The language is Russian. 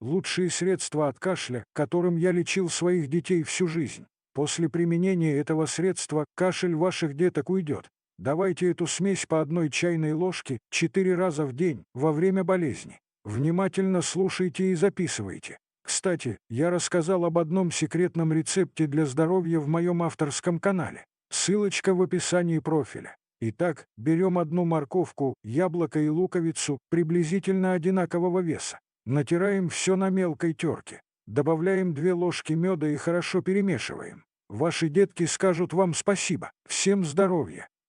Лучшие средства от кашля, которым я лечил своих детей всю жизнь. После применения этого средства кашель ваших деток уйдет. Давайте эту смесь по 1 чайной ложке 4 раза в день во время болезни. Внимательно слушайте и записывайте. Кстати, я рассказал об одном секретном рецепте для здоровья в моем авторском канале. Ссылочка в описании профиля. Итак, берем одну морковку, яблоко и луковицу приблизительно одинакового веса. Натираем все на мелкой терке. Добавляем 2 ложки меда и хорошо перемешиваем. Ваши детки скажут вам спасибо. Всем здоровья!